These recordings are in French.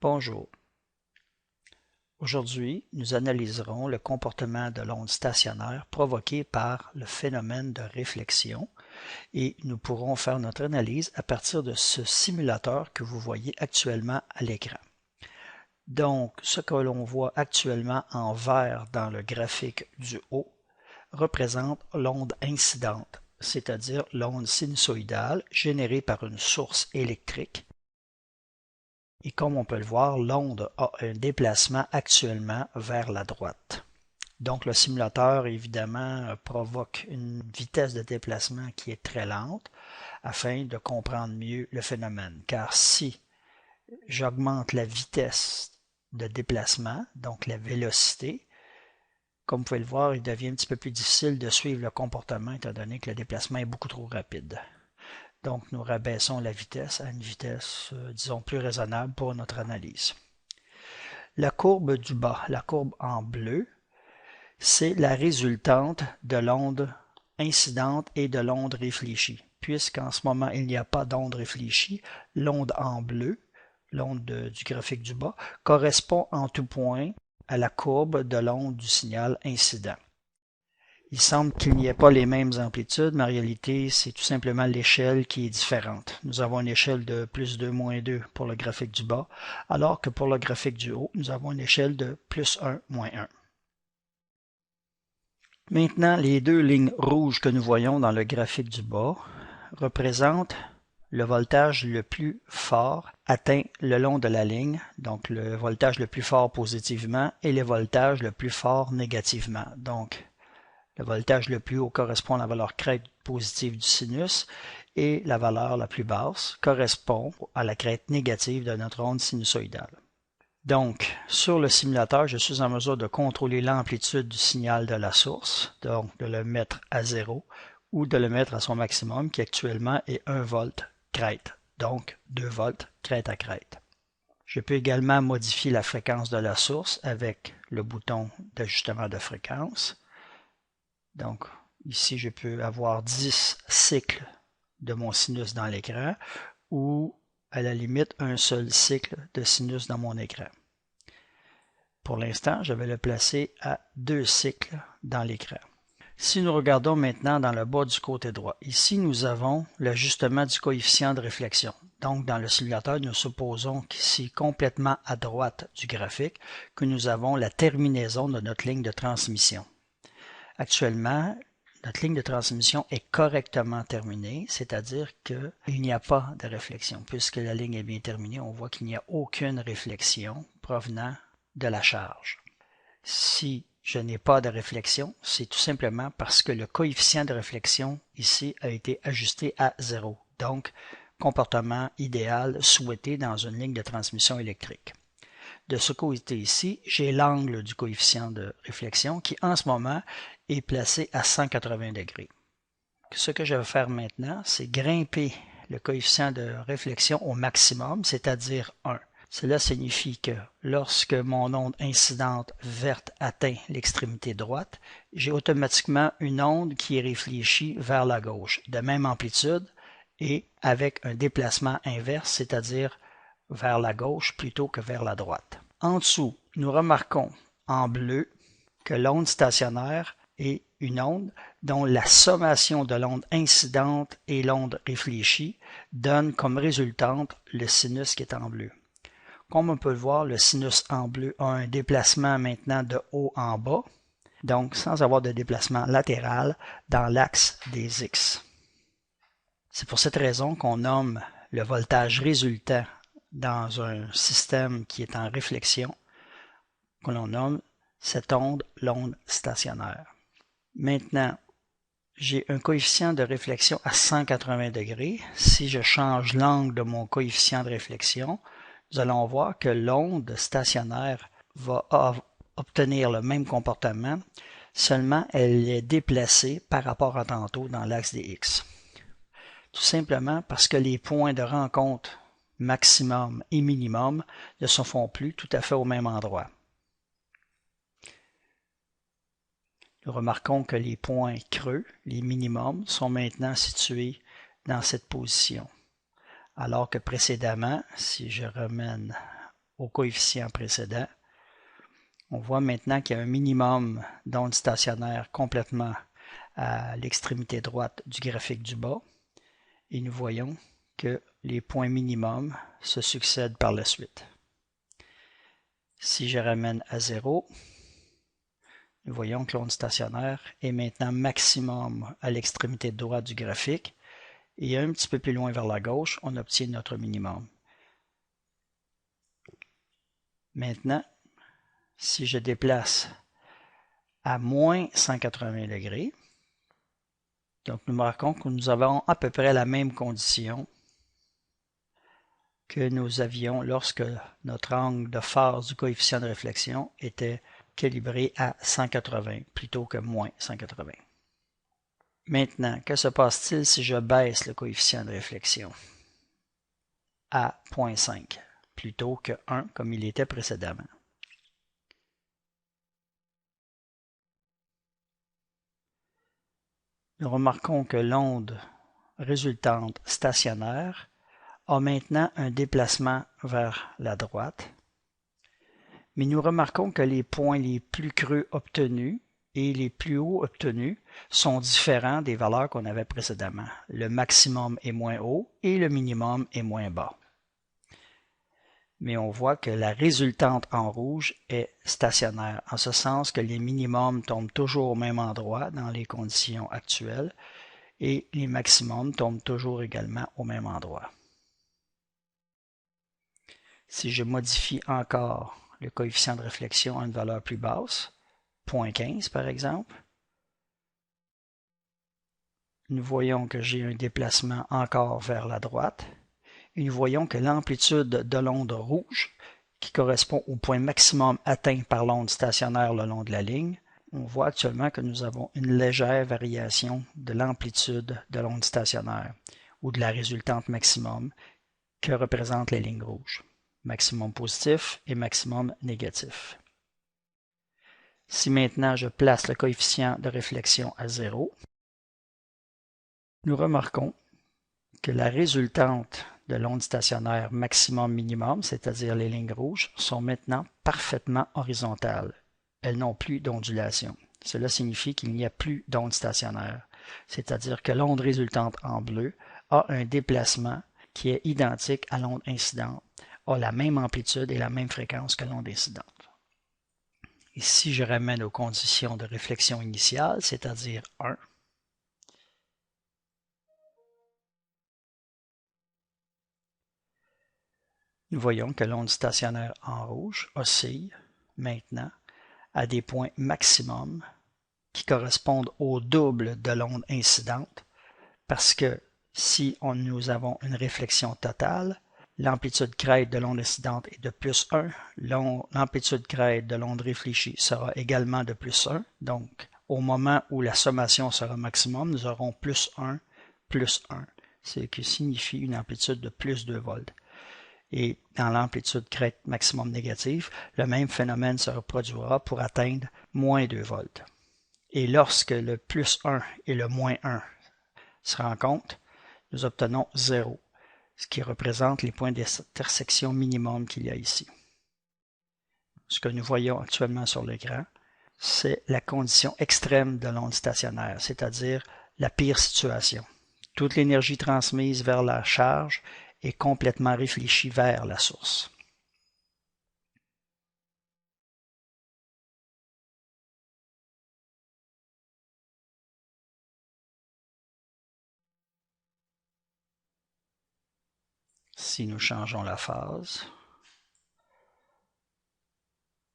Bonjour. Aujourd'hui, nous analyserons le comportement de l'onde stationnaire provoqué par le phénomène de réflexion et nous pourrons faire notre analyse à partir de ce simulateur que vous voyez actuellement à l'écran. Donc, ce que l'on voit actuellement en vert dans le graphique du haut représente l'onde incidente, c'est-à-dire l'onde sinusoïdale générée par une source électrique. Et comme on peut le voir, l'onde a un déplacement actuellement vers la droite. Donc le simulateur, évidemment, provoque une vitesse de déplacement qui est très lente afin de comprendre mieux le phénomène. Car si j'augmente la vitesse de déplacement, donc la vélocité, comme vous pouvez le voir, il devient un petit peu plus difficile de suivre le comportement étant donné que le déplacement est beaucoup trop rapide. Donc, nous rabaissons la vitesse à une vitesse, disons, plus raisonnable pour notre analyse. La courbe du bas, la courbe en bleu, c'est la résultante de l'onde incidente et de l'onde réfléchie. Puisqu'en ce moment, il n'y a pas d'onde réfléchie, l'onde en bleu, l'onde du graphique du bas, correspond en tout point à la courbe de l'onde du signal incident. Il semble qu'il n'y ait pas les mêmes amplitudes, mais en réalité, c'est tout simplement l'échelle qui est différente. Nous avons une échelle de plus 2, moins 2 pour le graphique du bas, alors que pour le graphique du haut, nous avons une échelle de plus 1, moins 1. Maintenant, les deux lignes rouges que nous voyons dans le graphique du bas représentent le voltage le plus fort atteint le long de la ligne, donc le voltage le plus fort positivement et le voltage le plus fort négativement. Donc, le voltage le plus haut correspond à la valeur crête positive du sinus et la valeur la plus basse correspond à la crête négative de notre onde sinusoïdale. Donc, sur le simulateur, je suis en mesure de contrôler l'amplitude du signal de la source, donc de le mettre à 0 ou de le mettre à son maximum qui actuellement est 1 volt crête, donc 2 volts crête à crête. Je peux également modifier la fréquence de la source avec le bouton d'ajustement de fréquence. Donc, ici, je peux avoir 10 cycles de mon sinus dans l'écran ou, à la limite, un seul cycle de sinus dans mon écran. Pour l'instant, je vais le placer à 2 cycles dans l'écran. Si nous regardons maintenant dans le bas du côté droit, ici, nous avons l'ajustement du coefficient de réflexion. Donc, dans le simulateur, nous supposons qu'ici, complètement à droite du graphique, que nous avons la terminaison de notre ligne de transmission. Actuellement, notre ligne de transmission est correctement terminée, c'est-à-dire qu'il n'y a pas de réflexion. Puisque la ligne est bien terminée, on voit qu'il n'y a aucune réflexion provenant de la charge. Si je n'ai pas de réflexion, c'est tout simplement parce que le coefficient de réflexion ici a été ajusté à 0. Donc, comportement idéal souhaité dans une ligne de transmission électrique. De ce côté ici, j'ai l'angle du coefficient de réflexion qui en ce moment est placé à 180 degrés. Ce que je vais faire maintenant, c'est grimper le coefficient de réflexion au maximum, c'est-à-dire 1. Cela signifie que lorsque mon onde incidente verte atteint l'extrémité droite, j'ai automatiquement une onde qui est réfléchie vers la gauche, de même amplitude et avec un déplacement inverse, c'est-à-dire vers la gauche plutôt que vers la droite. En dessous, nous remarquons en bleu que l'onde stationnaire est une onde dont la sommation de l'onde incidente et l'onde réfléchie donne comme résultante le sinus qui est en bleu. Comme on peut le voir, le sinus en bleu a un déplacement maintenant de haut en bas, donc sans avoir de déplacement latéral dans l'axe des X. C'est pour cette raison qu'on nomme le voltage résultant dans un système qui est en réflexion, que l'on nomme cette onde l'onde stationnaire. Maintenant, j'ai un coefficient de réflexion à 180 degrés. Si je change l'angle de mon coefficient de réflexion, nous allons voir que l'onde stationnaire va obtenir le même comportement, seulement elle est déplacée par rapport à tantôt dans l'axe des X. Tout simplement parce que les points de rencontre maximum et minimum ne se font plus tout à fait au même endroit. Nous remarquons que les points creux, les minimums, sont maintenant situés dans cette position. Alors que précédemment, si je ramène au coefficient précédent. On voit maintenant qu'il y a un minimum d'ondes stationnaires complètement à l'extrémité droite du graphique du bas. Et nous voyons que les points minimums se succèdent par la suite. Si je ramène à 0, nous voyons que l'onde stationnaire est maintenant maximum à l'extrémité droite du graphique et un petit peu plus loin vers la gauche, on obtient notre minimum. Maintenant, si je déplace à moins 180 degrés, donc nous marquons que nous avons à peu près la même condition que nous avions lorsque notre angle de phase du coefficient de réflexion était calibré à 180 plutôt que moins 180. Maintenant, que se passe-t-il si je baisse le coefficient de réflexion à 0,5 plutôt que 1 comme il était précédemment? Nous remarquons que l'onde résultante stationnaire a maintenant un déplacement vers la droite, mais nous remarquons que les points les plus creux obtenus et les plus hauts obtenus sont différents des valeurs qu'on avait précédemment. Le maximum est moins haut et le minimum est moins bas. Mais on voit que la résultante en rouge est stationnaire, en ce sens que les minimums tombent toujours au même endroit dans les conditions actuelles et les maximums tombent toujours également au même endroit. Si je modifie encore le coefficient de réflexion à une valeur plus basse, 0,15 par exemple, nous voyons que j'ai un déplacement encore vers la droite et nous voyons que l'amplitude de l'onde rouge, qui correspond au point maximum atteint par l'onde stationnaire le long de la ligne, on voit actuellement que nous avons une légère variation de l'amplitude de l'onde stationnaire ou de la résultante maximum que représentent les lignes rouges, maximum positif et maximum négatif. Si maintenant je place le coefficient de réflexion à 0, nous remarquons que la résultante de l'onde stationnaire maximum-minimum, c'est-à-dire les lignes rouges, sont maintenant parfaitement horizontales. Elles n'ont plus d'ondulation. Cela signifie qu'il n'y a plus d'onde stationnaire, c'est-à-dire que l'onde résultante en bleu a un déplacement qui est identique à l'onde incidente, a la même amplitude et la même fréquence que l'onde incidente. Et si je ramène aux conditions de réflexion initiale, c'est-à-dire 1, nous voyons que l'onde stationnaire en rouge oscille maintenant à des points maximum qui correspondent au double de l'onde incidente parce que si nous avons une réflexion totale, l'amplitude crête de l'onde incidente est de plus 1, l'amplitude crête de l'onde réfléchie sera également de plus 1, donc au moment où la sommation sera maximum, nous aurons plus 1, ce qui signifie une amplitude de plus 2 volts. Et dans l'amplitude crête maximum négative, le même phénomène se reproduira pour atteindre moins 2 volts. Et lorsque le plus 1 et le moins 1 se rencontrent, nous obtenons 0, ce qui représente les points d'intersection minimum qu'il y a ici. Ce que nous voyons actuellement sur l'écran, c'est la condition extrême de l'onde stationnaire, c'est-à-dire la pire situation. Toute l'énergie transmise vers la charge est complètement réfléchie vers la source. Si nous changeons la phase,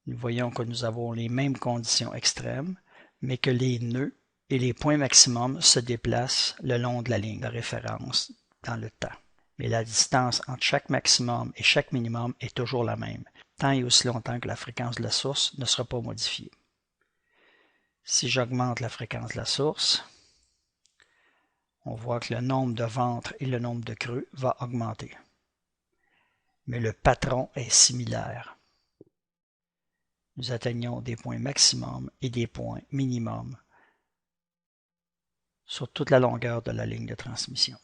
nous voyons que nous avons les mêmes conditions extrêmes, mais que les nœuds et les points maximums se déplacent le long de la ligne de référence dans le temps. Mais la distance entre chaque maximum et chaque minimum est toujours la même, tant et aussi longtemps que la fréquence de la source ne sera pas modifiée. Si j'augmente la fréquence de la source, on voit que le nombre de ventres et le nombre de creux va augmenter. Mais le patron est similaire. Nous atteignons des points maximum et des points minimum sur toute la longueur de la ligne de transmission.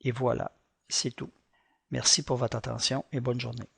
Et voilà, C'est tout. Merci pour votre attention et bonne journée.